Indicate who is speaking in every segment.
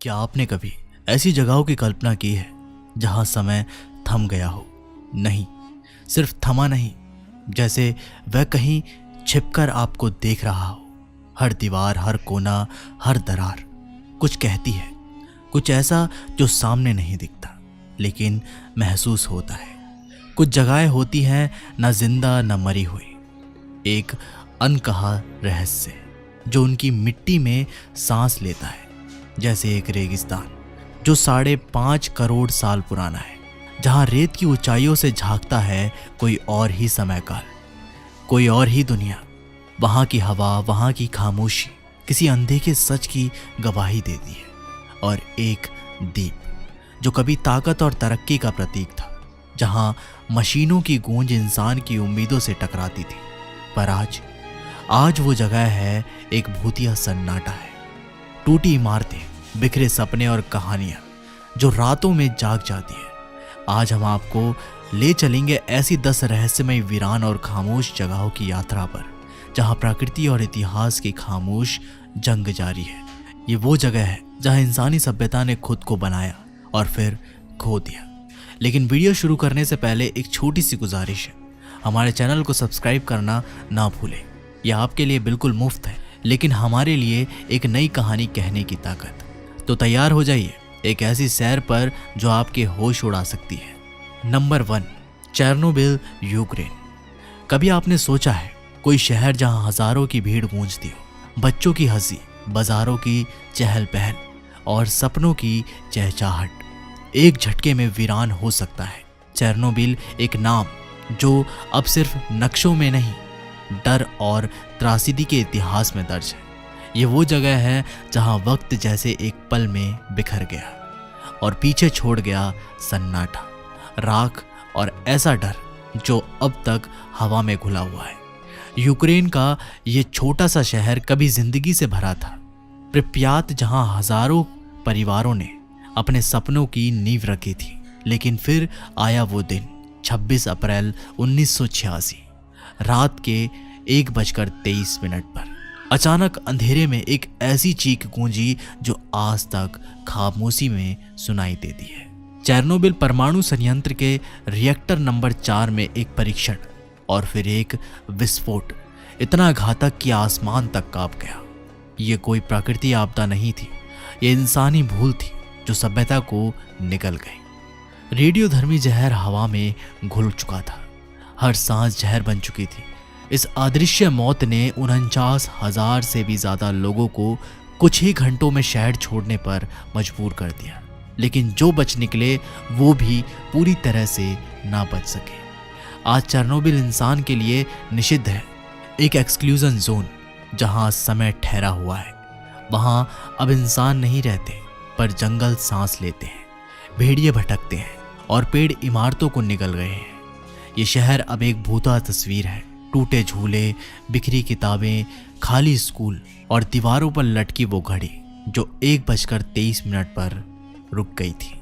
Speaker 1: क्या आपने कभी ऐसी जगहों की कल्पना की है जहां समय थम गया हो? नहीं, सिर्फ थमा नहीं, जैसे वह कहीं छिपकर आपको देख रहा हो। हर दीवार, हर कोना, हर दरार कुछ कहती है, कुछ ऐसा जो सामने नहीं दिखता लेकिन महसूस होता है। कुछ जगहें होती हैं न जिंदा न मरी हुई, एक अनकहा रहस्य जो उनकी मिट्टी में सांस लेता है। जैसे एक रेगिस्तान जो 5.5 करोड़ साल पुराना है, जहां रेत की ऊंचाइयों से झांकता है कोई और ही समय काल, कोई और ही दुनिया। वहां की हवा, वहां की खामोशी किसी अनदेखे सच की गवाही देती है। और एक द्वीप जो कभी ताकत और तरक्की का प्रतीक था, जहां मशीनों की गूंज इंसान की उम्मीदों से टकराती थी, पर आज वो जगह है एक भूतिया सन्नाटा है। टूटी इमारतें, बिखरे सपने और कहानियां जो रातों में जाग जाती है। आज हम आपको ले चलेंगे ऐसी 10 रहस्यमय, वीरान और खामोश जगहों की यात्रा पर, जहां प्रकृति और इतिहास की खामोश जंग जारी है। ये वो जगह है जहां इंसानी सभ्यता ने खुद को बनाया और फिर खो दिया। लेकिन वीडियो शुरू करने से पहले एक छोटी सी गुजारिश है, हमारे चैनल को सब्सक्राइब करना ना भूलें। यह आपके लिए बिल्कुल मुफ्त है, लेकिन हमारे लिए एक नई कहानी कहने की ताकत। तो तैयार हो जाइए एक ऐसी सैर पर जो आपके होश उड़ा सकती है। Number 1, Chernobyl, Ukraine. कभी आपने सोचा है कोई शहर जहां हजारों की भीड़ गूंजती हो, बच्चों की हंसी, बाजारों की चहल पहल और सपनों की चहचहाहट एक झटके में वीरान हो सकता है? चेरनोबिल एक नाम जो अब सिर्फ नक्शों में नहीं, डर और त्रासदी के इतिहास में दर्ज है। ये वो जगह है जहां वक्त जैसे एक पल में बिखर गया और पीछे छोड़ गया सन्नाटा, राख और ऐसा डर जो अब तक हवा में घुला हुआ है। यूक्रेन का ये छोटा सा शहर कभी जिंदगी से भरा था। प्रिप्यात, जहां हजारों परिवारों ने अपने सपनों की नींव रखी थी। लेकिन फिर आया वो दिन, 26 अप्रैल 1986, रात के 1:23 पर अचानक अंधेरे में एक ऐसी चीख गूंजी जो आज तक खामोशी में सुनाई देती है। चेरनोबिल परमाणु संयंत्र के रिएक्टर नंबर 4 में एक परीक्षण और फिर एक विस्फोट इतना घातक कि आसमान तक कांप गया। ये कोई प्राकृतिक आपदा नहीं थी, ये इंसानी भूल थी जो सभ्यता को निगल गई। रेडियोधर्मी जहर हवा में घुल चुका था, हर सांस जहर बन चुकी थी। इस अदृश्य मौत ने 49,000 से भी ज्यादा लोगों को कुछ ही घंटों में शहर छोड़ने पर मजबूर कर दिया। लेकिन जो बच निकले वो भी पूरी तरह से ना बच सके। आज चेरनोबिल इंसान के लिए निषिद्ध है, एक एक्सक्लूजन जोन जहां समय ठहरा हुआ है। वहां अब इंसान नहीं रहते, पर जंगल सांस लेते हैं, भेड़िए भटकते हैं और पेड़ इमारतों को निगल गए हैं। ये शहर अब एक भूता तस्वीर है, टूटे झूले, बिखरी किताबें, खाली स्कूल और दीवारों पर लटकी वो घड़ी जो 1:23 पर रुक गई थी।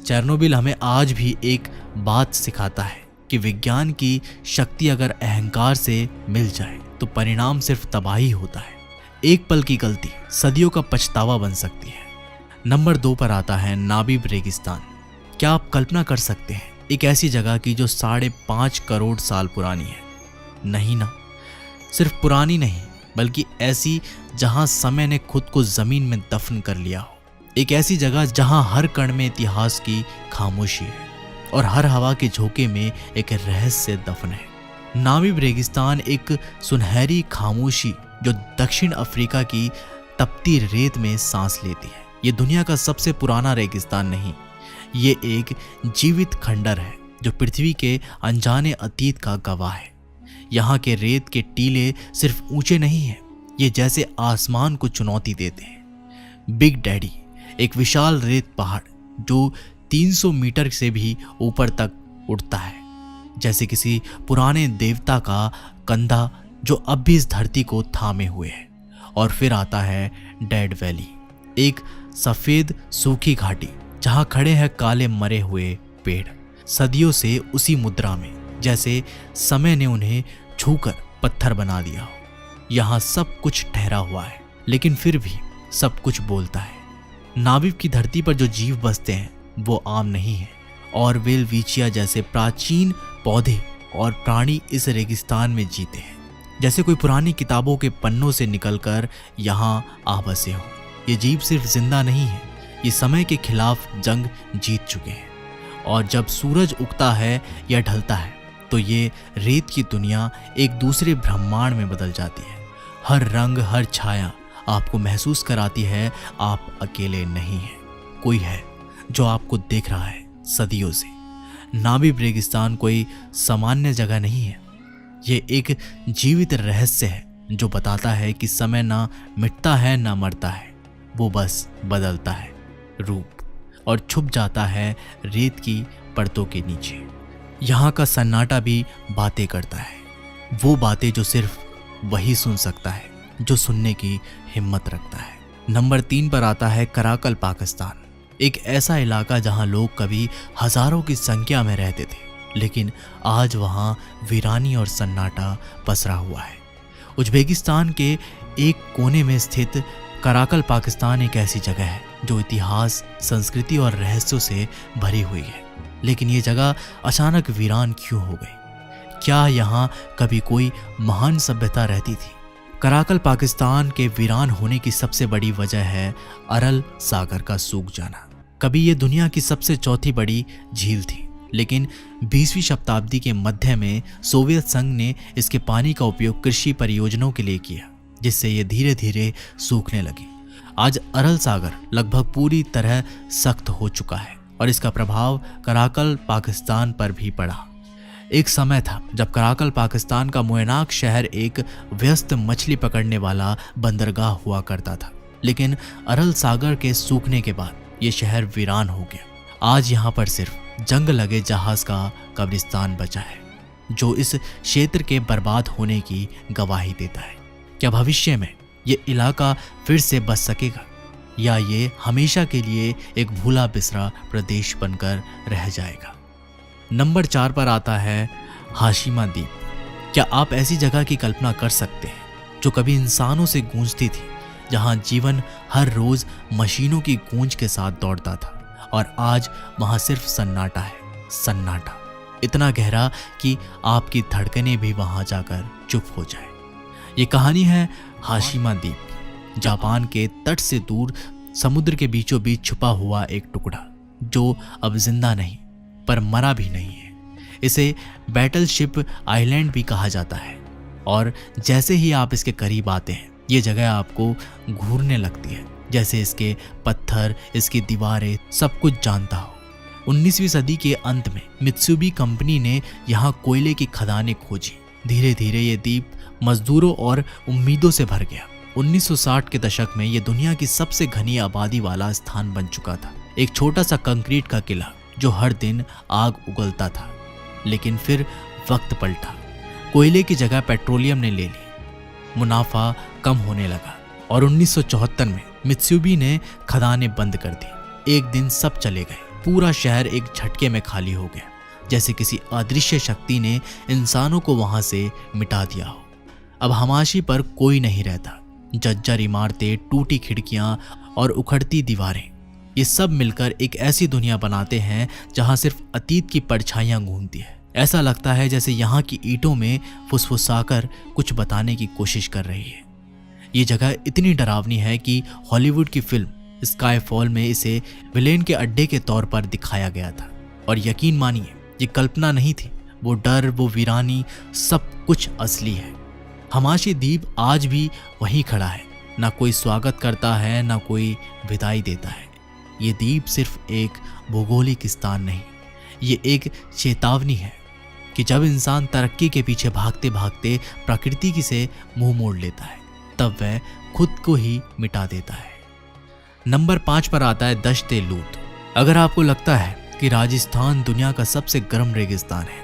Speaker 1: चेरनोबिल हमें आज भी एक बात सिखाता है कि विज्ञान की शक्ति अगर अहंकार से मिल जाए तो परिणाम सिर्फ तबाही होता है। एक पल की गलती सदियों का पछतावा बन सकती है। नंबर 2 पर आता है नाबीब रेगिस्तान। क्या आप कल्पना कर सकते हैं एक ऐसी जगह की जो 5.5 करोड़ साल पुरानी है? नहीं ना, सिर्फ पुरानी नहीं बल्कि ऐसी जहां समय ने खुद को जमीन में दफन कर लिया हो। एक ऐसी जगह जहां हर कण में इतिहास की खामोशी है और हर हवा के झोंके में एक रहस्य दफन है। नाबीब रेगिस्तान एक सुनहरी खामोशी जो दक्षिण अफ्रीका की तपती रेत में सांस लेती है। ये दुनिया का सबसे पुराना रेगिस्तान नहीं, ये एक जीवित खंडर है जो पृथ्वी के अनजाने अतीत का गवाह है। यहाँ के रेत के टीले सिर्फ ऊंचे नहीं हैं, ये जैसे आसमान को चुनौती देते हैं। बिग डैडी, एक विशाल रेत पहाड़ जो 300 मीटर से भी ऊपर तक उठता है, जैसे किसी पुराने देवता का कंधा जो अब भी इस धरती को थामे हुए है। और फिर आता है डेड वैली, एक सफेद सूखी घाटी जहां खड़े हैं काले मरे हुए पेड़, सदियों से उसी मुद्रा में जैसे समय ने उन्हें छूकर पत्थर बना दिया हो। यहाँ सब कुछ ठहरा हुआ है, लेकिन फिर भी सब कुछ बोलता है। नाविक की धरती पर जो जीव बसते हैं वो आम नहीं है, और वेलविचिया जैसे प्राचीन पौधे और प्राणी इस रेगिस्तान में जीते हैं, जैसे कोई पुरानी किताबों के पन्नों से निकलकर यहाँ आ बसे हो। ये जीव सिर्फ जिंदा नहीं है, ये समय के खिलाफ जंग जीत चुके हैं, और जब सूरज उगता है या ढलता है तो ये रेत की दुनिया एक दूसरे ब्रह्मांड में बदल जाती है। हर रंग, हर छाया आपको महसूस कराती है आप अकेले नहीं हैं, कोई है जो आपको देख रहा है सदियों से। नाबिब रेगिस्तान कोई सामान्य जगह नहीं है, ये एक जीवित रहस्य है जो बताता है कि समय ना मिटता है ना मरता है, वो बस बदलता है रूप और छुप जाता है रेत की परतों के नीचे। यहाँ का सन्नाटा भी बातें करता है, वो बातें जो सिर्फ वही सुन सकता है जो सुनने की हिम्मत रखता है। नंबर 3 पर आता है कराकल, पाकिस्तान। एक ऐसा इलाका जहाँ लोग कभी हजारों की संख्या में रहते थे, लेकिन आज वहाँ वीरानी और सन्नाटा पसरा हुआ है। उज्बेकिस्तान के एक कोने में स्थित कराकल, पाकिस्तान एक ऐसी जगह है जो इतिहास, संस्कृति और रहस्यों से भरी हुई है। लेकिन ये जगह अचानक वीरान क्यों हो गई? क्या यहाँ कभी कोई महान सभ्यता रहती थी? कराकल, पाकिस्तान के वीरान होने की सबसे बड़ी वजह है अरल सागर का सूख जाना। कभी ये दुनिया की सबसे चौथी बड़ी झील थी, लेकिन 20वीं शताब्दी के मध्य में सोवियत संघ ने इसके पानी का उपयोग कृषि परियोजनाओं के लिए किया, जिससे ये धीरे धीरे सूखने लगी। आज अरल सागर लगभग पूरी तरह सख्त हो चुका है और इसका प्रभाव कराकल, पाकिस्तान पर भी पड़ा। एक समय था जब कराकल, पाकिस्तान का मोयनाक शहर एक व्यस्त मछली पकड़ने वाला बंदरगाह हुआ करता था, लेकिन अरल सागर के सूखने के बाद ये शहर वीरान हो गया। आज यहाँ पर सिर्फ जंग लगे जहाज का कब्रिस्तान बचा है, जो इस क्षेत्र के बर्बाद होने की गवाही देता है। क्या भविष्य में ये इलाका फिर से बच सकेगा, या ये हमेशा के लिए एक भूला बिसरा प्रदेश बनकर रह जाएगा? नंबर 4 पर आता है हाशिमा द्वीप। क्या आप ऐसी जगह की कल्पना कर सकते हैं जो कभी इंसानों से गूंजती थी, जहां जीवन हर रोज मशीनों की गूंज के साथ दौड़ता था, और आज वहां सिर्फ सन्नाटा है, सन्नाटा इतना गहरा कि आपकी धड़कनें भी वहां जाकर चुप हो जाए। ये कहानी है हाशिमा द्वीप, जापान के तट से दूर समुद्र के बीचों बीच छुपा हुआ एक टुकड़ा जो अब जिंदा नहीं पर मरा भी नहीं है। इसे बैटलशिप आइलैंड भी कहा जाता है, और जैसे ही आप इसके करीब आते हैं ये जगह आपको घूरने लगती है, जैसे इसके पत्थर, इसकी दीवारें सब कुछ जानता हो। 19वीं सदी के अंत में मित्सुबी कंपनी ने यहाँ कोयले की खदानें खोजी। धीरे धीरे ये द्वीप मजदूरों और उम्मीदों से भर गया। 1960 के दशक में यह दुनिया की सबसे घनी आबादी वाला स्थान बन चुका था। एक छोटा सा कंक्रीट का किला जो हर दिन आग उगलता था, लेकिन फिर वक्त पलटा। कोयले की जगह पेट्रोलियम ने ले ली, मुनाफा कम होने लगा, और 1974 में मित्सुबी ने खदानें बंद कर दी। एक दिन सब चले गए, पूरा शहर एक झटके में खाली हो गया, जैसे किसी अदृश्य शक्ति ने इंसानों को वहां से मिटा दिया हो। अब हमाशी पर कोई नहीं रहता। जर्जर इमारतें, टूटी खिड़कियां और उखड़ती दीवारें, ये सब मिलकर एक ऐसी दुनिया बनाते हैं जहां सिर्फ अतीत की परछाइयां घूमती है। ऐसा लगता है जैसे यहाँ की ईंटों में फुसफुसाकर कुछ बताने की कोशिश कर रही है। ये जगह इतनी डरावनी है कि हॉलीवुड की फिल्म स्काईफॉल में इसे विलेन के अड्डे के तौर पर दिखाया गया था। और यकीन मानिए, ये कल्पना नहीं थी, वो डर, वो वीरानी, सब कुछ असली है। हमाशी द्वीप आज भी वहीं खड़ा है, ना कोई स्वागत करता है, ना कोई विदाई देता है। ये द्वीप सिर्फ एक भौगोलिक स्थान नहीं, ये एक चेतावनी है कि जब इंसान तरक्की के पीछे भागते भागते प्रकृति की से मुंह मोड़ लेता है, तब वह खुद को ही मिटा देता है। नंबर 5 पर आता है दश्त-ए लूत। अगर आपको लगता है कि राजस्थान दुनिया का सबसे गर्म रेगिस्तान है,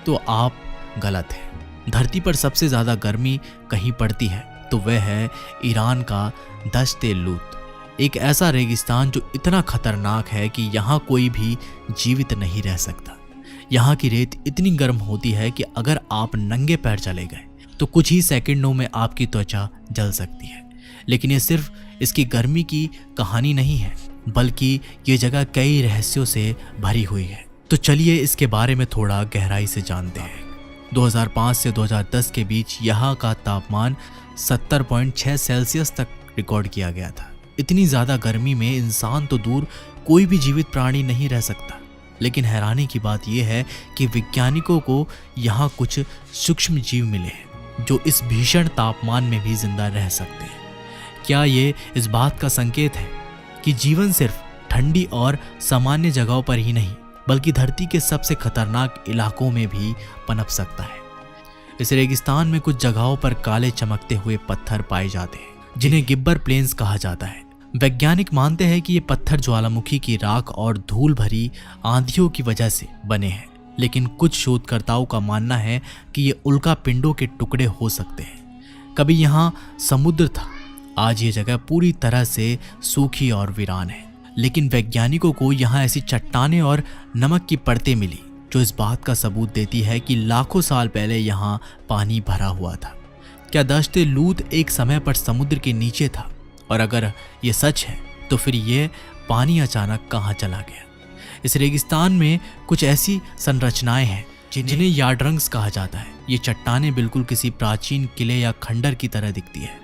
Speaker 1: तो आप गलत हैं। धरती पर सबसे ज्यादा गर्मी कहीं पड़ती है तो वह है ईरान का दश्त-ए लूत। एक ऐसा रेगिस्तान जो इतना खतरनाक है कि यहाँ कोई भी जीवित नहीं रह सकता। यहाँ की रेत इतनी गर्म होती है कि अगर आप नंगे पैर चले गए तो कुछ ही सेकंडों में आपकी त्वचा जल सकती है। लेकिन ये सिर्फ इसकी गर्मी की कहानी नहीं है, बल्कि ये जगह कई रहस्यों से भरी हुई है। तो चलिए इसके बारे में थोड़ा गहराई से जानते हैं। 2005 से 2010 के बीच यहाँ का तापमान 70.6 सेल्सियस तक रिकॉर्ड किया गया था। इतनी ज़्यादा गर्मी में इंसान तो दूर कोई भी जीवित प्राणी नहीं रह सकता। लेकिन हैरानी की बात यह है कि वैज्ञानिकों को यहाँ कुछ सूक्ष्म जीव मिले हैं जो इस भीषण तापमान में भी जिंदा रह सकते हैं। क्या ये इस बात का संकेत है कि जीवन सिर्फ ठंडी और सामान्य जगहों पर ही नहीं बल्कि धरती के सबसे खतरनाक इलाकों में भी पनप सकता है? इस रेगिस्तान में कुछ जगहों पर काले चमकते हुए पत्थर पाए जाते हैं जिन्हें गिब्बर प्लेन्स कहा जाता है। वैज्ञानिक मानते हैं कि ये पत्थर ज्वालामुखी की राख और धूल भरी आंधियों की वजह से बने हैं, लेकिन कुछ शोधकर्ताओं का मानना है कि ये उल्का पिंडों के टुकड़े हो सकते हैं। कभी यहाँ समुद्र था, आज ये जगह पूरी तरह से सूखी और वीरान है। लेकिन वैज्ञानिकों को यहाँ ऐसी चट्टानें और नमक की परतें मिली जो इस बात का सबूत देती है कि लाखों साल पहले यहाँ पानी भरा हुआ था। क्या दश्ते लूत एक समय पर समुद्र के नीचे था? और अगर ये सच है तो फिर ये पानी अचानक कहाँ चला गया? इस रेगिस्तान में कुछ ऐसी संरचनाएं हैं जिन्हें यार्डरंग्स कहा जाता है। ये चट्टानें बिल्कुल किसी प्राचीन किले या खंडर की तरह दिखती है।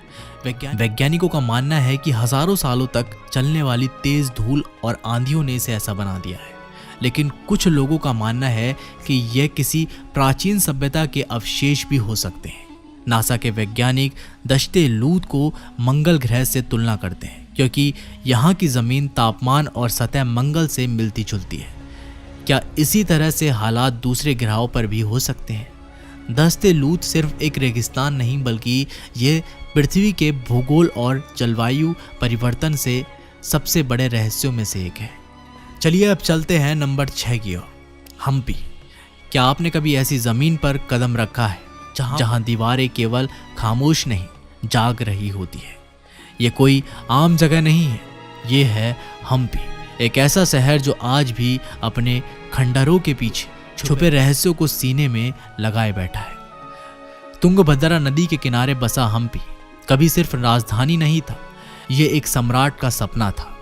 Speaker 1: वैज्ञानिकों का मानना है कि हजारों सालों तक चलने वाली तेज धूल और आंधियों ने इसे ऐसा बना दिया है। लेकिन कुछ लोगों का मानना है कि यह किसी प्राचीन सभ्यता के अवशेष भी हो सकते हैं। नासा के वैज्ञानिक दश्ते लूत को मंगल ग्रह से तुलना करते हैं क्योंकि यहाँ की जमीन तापमान और सतह मंगल से मिलती जुलती है। क्या इसी तरह से हालात दूसरे ग्रहों पर भी हो सकते हैं? दश्ते लूत सिर्फ एक रेगिस्तान नहीं बल्कि ये पृथ्वी के भूगोल और जलवायु परिवर्तन से सबसे बड़े रहस्यों में से एक है। चलिए अब चलते हैं नंबर 6 की ओर, हम्पी। क्या आपने कभी ऐसी जमीन पर कदम रखा है जहां दीवारें केवल खामोश नहीं जाग रही होती है? ये कोई आम जगह नहीं है, ये है हम्पी, एक ऐसा शहर जो आज भी अपने खंडरों के पीछे छुपे रहस्यों को सीने में लगाए बैठा है। तुंगभद्रा नदी के किनारे बसा हम्पी कभी सिर्फ राजधानी नहीं था, ये एक सम्राट का सपना था।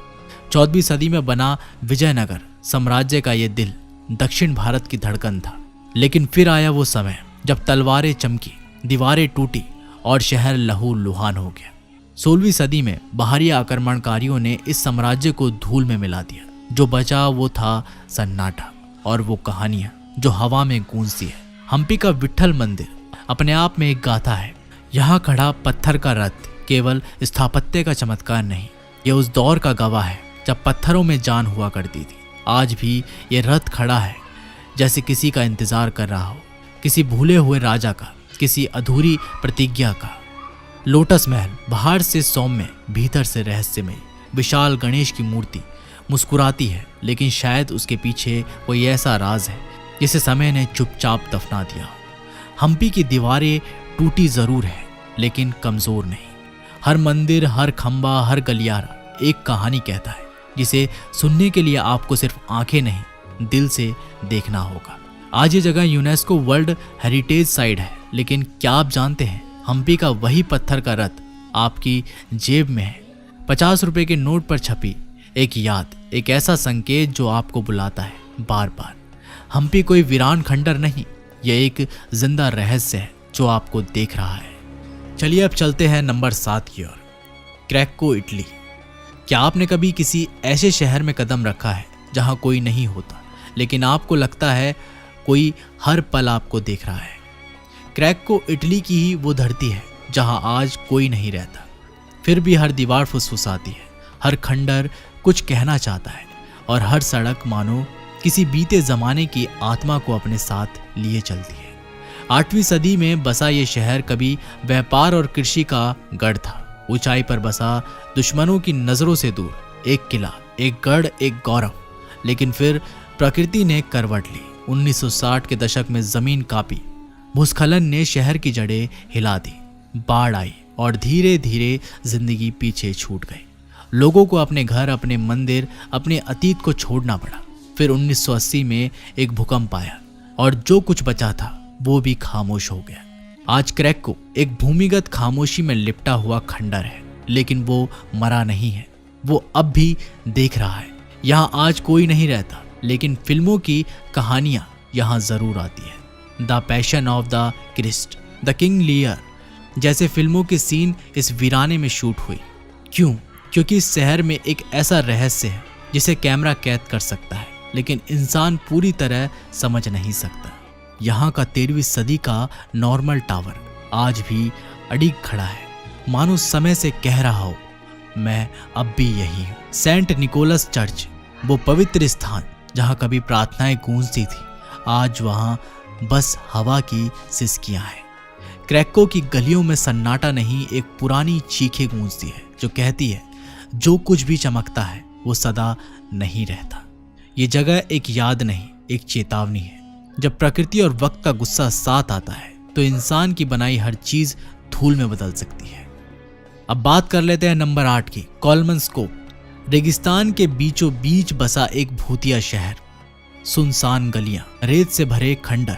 Speaker 1: 14वीं सदी में बना विजयनगर साम्राज्य का ये दिल, दक्षिण भारत की धड़कन था। लेकिन फिर आया वो समय जब तलवारें चमकी, दीवारें टूटी और शहर लहू लुहान हो गया। 16वीं सदी में बाहरी आक्रमणकारियों ने इस साम्राज्य को धूल में मिला दिया। जो बचा वो था सन्नाटा और वो कहानियां जो हवा में गूंजती है। हम्पी का विट्ठल मंदिर अपने आप में एक गाथा है। यहाँ खड़ा पत्थर का रथ केवल स्थापत्य का चमत्कार नहीं, ये उस दौर का गवाह है जब पत्थरों में जान हुआ करती थी। आज भी ये रथ खड़ा है जैसे किसी का इंतजार कर रहा हो, किसी भूले हुए राजा का, किसी अधूरी प्रतिज्ञा का। लोटस महल बाहर से सौम्य, भीतर से रहस्यमय। विशाल गणेश की मूर्ति मुस्कुराती है, लेकिन शायद उसके पीछे कोई ऐसा राज है जिसे समय ने चुपचाप दफना दिया। हम्पी की दीवारें टूटी जरूर है लेकिन कमजोर नहीं। हर मंदिर, हर खंबा, हर गलियारा एक कहानी कहता है जिसे सुनने के लिए आपको सिर्फ आंखें नहीं दिल से देखना होगा। आज ये जगह यूनेस्को वर्ल्ड हेरिटेज साइट है, लेकिन क्या आप जानते हैं हम्पी का वही पत्थर का रथ आपकी जेब में है। 50 रुपए के नोट पर छपी एक याद, एक ऐसा संकेत जो आपको बुलाता है बार बार। हम्पी कोई वीरान खंडर नहीं, यह एक जिंदा रहस्य है जो आपको देख रहा है। चलिए अब चलते हैं नंबर 7 की ओर, क्रैको, इटली। क्या आपने कभी किसी ऐसे शहर में कदम रखा है जहां कोई नहीं होता लेकिन आपको लगता है कोई हर पल आपको देख रहा है? क्रैको इटली की ही वो धरती है जहां आज कोई नहीं रहता, फिर भी हर दीवार फुसफुसाती है, हर खंडर कुछ कहना चाहता है और हर सड़क मानो किसी बीते जमाने की आत्मा को अपने साथ लिए चलती है। 8वीं सदी में बसा ये शहर कभी व्यापार और कृषि का गढ़ था। ऊंचाई पर बसा, दुश्मनों की नजरों से दूर, एक किला, एक गढ़, एक गौरव। लेकिन फिर प्रकृति ने करवट ली। 1960 के दशक में जमीन कांपी, भूस्खलन ने शहर की जड़ें हिला दी, बाढ़ आई और धीरे धीरे जिंदगी पीछे छूट गई। लोगों को अपने घर, अपने मंदिर, अपने अतीत को छोड़ना पड़ा। फिर 1980 में एक भूकंप आया और जो कुछ बचा था वो भी खामोश हो गया। आज क्रैको एक भूमिगत खामोशी में लिपटा हुआ खंडर है, लेकिन वो मरा नहीं है, वो अब भी देख रहा है। यहाँ आज कोई नहीं रहता, लेकिन फिल्मों की कहानियाँ यहाँ जरूर आती है। The Passion of the Christ, the King Lear जैसे फिल्मों के सीन इस वीराने में शूट हुई। क्यों? क्योंकि इस शहर में एक ऐसा रहस्य है जिसे कैमरा कैद कर सकता है, लेकिन इंसान पूरी तरह समझ नहीं सकता। यहाँ का 13वीं सदी का नॉर्मल टावर आज भी अडिग खड़ा है, मानो समय से कह रहा हो, मैं अब भी यही हूँ। सेंट निकोलस चर्च, वो पवित्र स्थान जहाँ कभी प्रार्थनाएं गूंजती थी, आज वहाँ बस हवा की सिसकियाँ हैं। क्रैको की गलियों में सन्नाटा नहीं, एक पुरानी चीखें गूंजती है जो कहती है जो कुछ भी चमकता है वो सदा नहीं रहता। ये जगह एक याद नहीं, एक चेतावनी है। जब प्रकृति और वक्त का गुस्सा साथ आता है तो इंसान की बनाई हर चीज धूल में बदल सकती है। अब बात कर लेते हैं नंबर 8 की, कोलमनस्कोप। रेगिस्तान के बीचों बीच बसा एक भूतिया शहर, सुनसान गलियां, रेत से भरे खंडर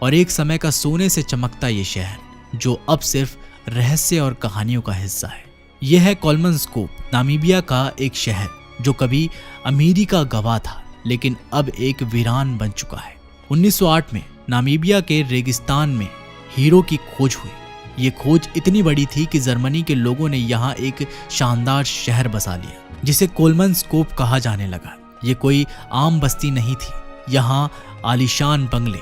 Speaker 1: और एक समय का सोने से चमकता ये शहर जो अब सिर्फ रहस्य और कहानियों का हिस्सा है। यह है कोलमनस्कोप, नामीबिया का एक शहर जो कभी अमीरी का गवाह था, लेकिन अब एक वीरान बन चुका है। 1908 में नामीबिया के रेगिस्तान में हीरो की खोज हुई। ये खोज इतनी बड़ी थी कि जर्मनी के लोगों ने यहाँ एक शानदार शहर बसा लिया जिसे कोलमनस्कोप कहा जाने लगा। ये कोई आम बस्ती नहीं थी, यहाँ आलीशान बंगले,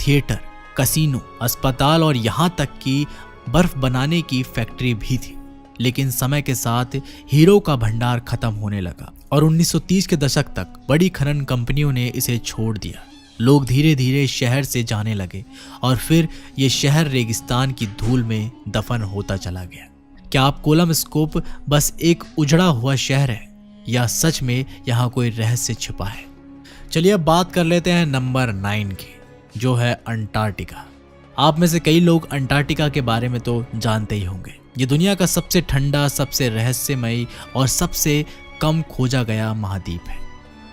Speaker 1: थिएटर, कसीनो, अस्पताल और यहाँ तक कि बर्फ बनाने की फैक्ट्री भी थी। लेकिन समय के साथ हीरो का भंडार खत्म होने लगा और 1930 के दशक तक बड़ी खनन कंपनियों ने इसे छोड़ दिया। लोग धीरे धीरे शहर से जाने लगे और फिर ये शहर रेगिस्तान की धूल में दफन होता चला गया। क्या आप कोलमनस्कोप बस एक उजड़ा हुआ शहर है या सच में यहाँ कोई रहस्य छिपा है? चलिए अब बात कर लेते हैं नंबर 9 की, जो है अंटार्कटिका। आप में से कई लोग अंटार्कटिका के बारे में तो जानते ही होंगे। ये दुनिया का सबसे ठंडा, सबसे रहस्यमयी और सबसे कम खोजा गया महाद्वीप है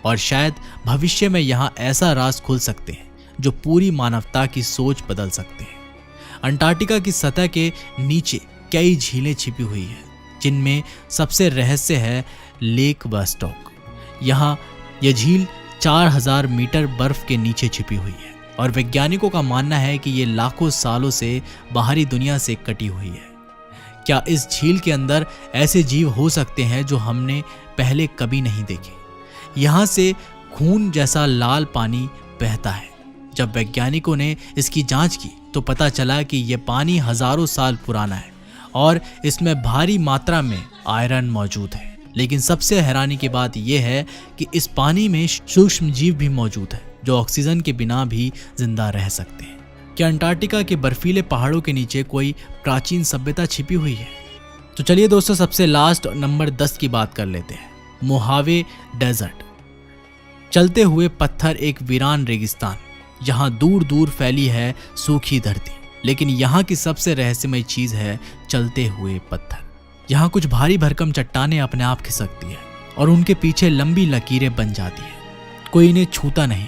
Speaker 1: और शायद भविष्य में यहाँ ऐसा राज खुल सकते हैं जो पूरी मानवता की सोच बदल सकते हैं। अंटार्कटिका की सतह के नीचे कई झीलें छिपी हुई हैं, जिनमें सबसे रहस्य है लेक वॉस्टॉक। यहाँ यह झील 4000 मीटर बर्फ के नीचे छिपी हुई है और वैज्ञानिकों का मानना है कि ये लाखों सालों से बाहरी दुनिया से कटी हुई है। क्या इस झील के अंदर ऐसे जीव हो सकते हैं जो हमने पहले कभी नहीं देखे? यहाँ से खून जैसा लाल पानी बहता है। जब वैज्ञानिकों ने इसकी जांच की तो पता चला कि यह पानी हजारों साल पुराना है और इसमें भारी मात्रा में आयरन मौजूद है। लेकिन सबसे हैरानी की बात यह है कि इस पानी में सूक्ष्म जीव भी मौजूद है जो ऑक्सीजन के बिना भी जिंदा रह सकते हैं। क्या अंटार्कटिका के बर्फीले पहाड़ों के नीचे कोई प्राचीन सभ्यता छिपी हुई है? तो चलिए दोस्तों, सबसे लास्ट नंबर 10 की बात कर लेते हैं, मोहावे डेजर्ट। चलते हुए पत्थर, एक वीरान रेगिस्तान जहां दूर दूर फैली है सूखी धरती, लेकिन यहाँ की सबसे रहस्यमय चीज है चलते हुए पत्थर। यहाँ कुछ भारी भरकम चट्टानें अपने आप खिसकती है और उनके पीछे लंबी लकीरें बन जाती है। कोई इन्हें छूता नहीं,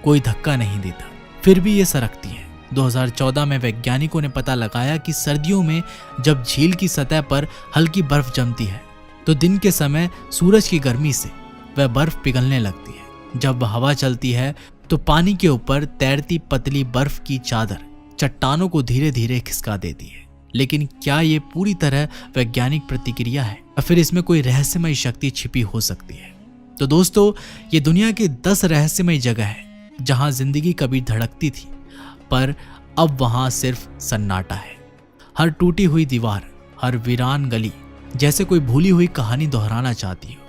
Speaker 1: कोई धक्का नहीं देता, फिर भी ये सरकती है। 2014 में वैज्ञानिकों ने पता लगाया कि सर्दियों में जब झील की सतह पर हल्की बर्फ जमती है तो दिन के समय सूरज की गर्मी से वह बर्फ पिघलने लगती है। जब हवा चलती है तो पानी के ऊपर तैरती पतली बर्फ की चादर चट्टानों को धीरे धीरे खिसका देती है। लेकिन क्या ये पूरी तरह वैज्ञानिक प्रतिक्रिया है या फिर इसमें कोई रहस्यमय शक्ति छिपी हो सकती है? तो दोस्तों, ये दुनिया की 10 रहस्यमय जगह है जहां जिंदगी कभी धड़कती थी पर अब वहां सिर्फ सन्नाटा है। हर टूटी हुई दीवार, हर वीरान गली जैसे कोई भूली हुई कहानी दोहराना चाहती हो,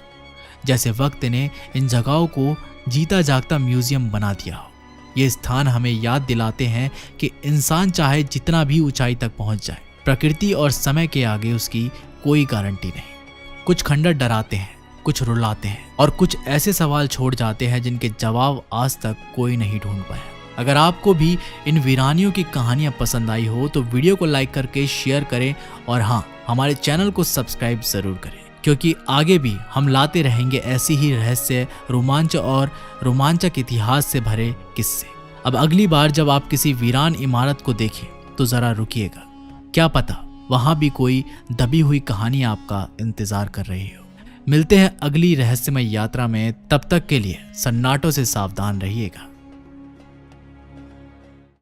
Speaker 1: जैसे वक्त ने इन जगहों को जीता जागता म्यूजियम बना दिया हो। ये स्थान हमें याद दिलाते हैं कि इंसान चाहे जितना भी ऊंचाई तक पहुंच जाए, प्रकृति और समय के आगे उसकी कोई गारंटी नहीं। कुछ खंडर डराते हैं, कुछ रुलाते हैं और कुछ ऐसे सवाल छोड़ जाते हैं जिनके जवाब आज तक कोई नहीं ढूंढ पाया। अगर आपको भी इन वीरानियों की कहानियां पसंद आई हो तो वीडियो को लाइक करके शेयर करें और हाँ, हमारे चैनल को सब्सक्राइब जरूर करें, क्योंकि आगे भी हम लाते रहेंगे ऐसी ही रहस्य, रोमांच और रोमांचक इतिहास से भरे किस्से। अब अगली बार जब आप किसी वीरान इमारत को देखें तो जरा रुकिएगा, क्या पता वहां भी कोई दबी हुई कहानी आपका इंतजार कर रही हो। मिलते हैं अगली रहस्यमय यात्रा में, तब तक के लिए सन्नाटों से सावधान रहिएगा।